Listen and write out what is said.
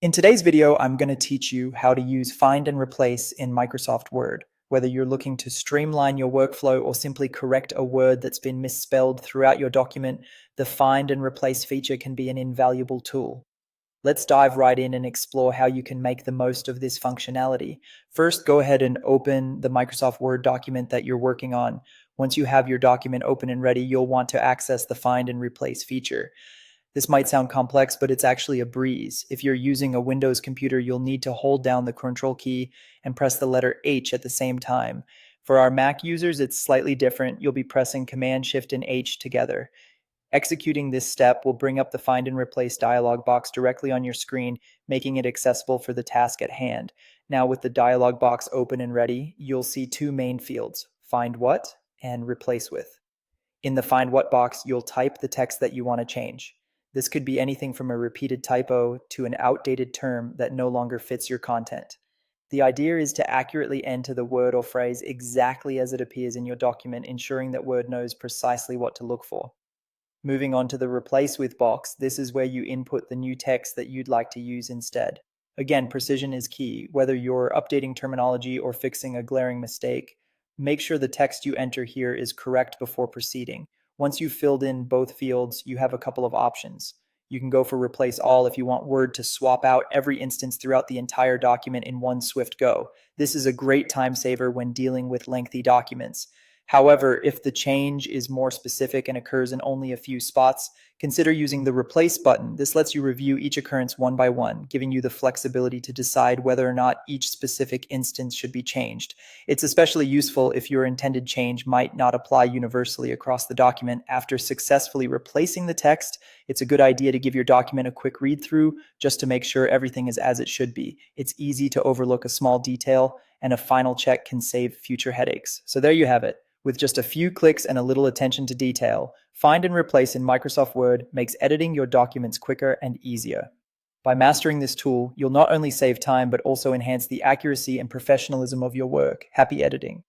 In today's video, I'm going to teach you how to use find and replace in Microsoft Word. Whether you're looking to streamline your workflow or simply correct a word that's been misspelled throughout your document, the find and replace feature can be an invaluable tool. Let's dive right in and explore how you can make the most of this functionality. First, go ahead and open the Microsoft Word document that you're working on. Once you have your document open and ready, you'll want to access the find and replace feature. This might sound complex, but it's actually a breeze. If you're using a Windows computer, you'll need to hold down the Control key and press the letter H at the same time. For our Mac users, it's slightly different. You'll be pressing Command, Shift, and H together. Executing this step will bring up the Find and Replace dialog box directly on your screen, making it accessible for the task at hand. Now, with the dialog box open and ready, you'll see two main fields, Find What and Replace With. In the Find What box, you'll type the text that you want to change. This could be anything from a repeated typo to an outdated term that no longer fits your content. The idea is to accurately enter the word or phrase exactly as it appears in your document, ensuring that Word knows precisely what to look for. Moving on to the Replace With box, this is where you input the new text that you'd like to use instead. Again, precision is key. Whether you're updating terminology or fixing a glaring mistake, make sure the text you enter here is correct before proceeding. Once you've filled in both fields, you have a couple of options. You can go for Replace All if you want Word to swap out every instance throughout the entire document in one swift go. This is a great time saver when dealing with lengthy documents. However, if the change is more specific and occurs in only a few spots, consider using the Replace button. This lets you review each occurrence one by one, giving you the flexibility to decide whether or not each specific instance should be changed. It's especially useful if your intended change might not apply universally across the document. After successfully replacing the text, it's a good idea to give your document a quick read through just to make sure everything is as it should be. It's easy to overlook a small detail, and a final check can save future headaches. So there you have it. With just a few clicks and a little attention to detail, Find and Replace in Microsoft Word makes editing your documents quicker and easier. By mastering this tool, you'll not only save time but also enhance the accuracy and professionalism of your work. Happy editing!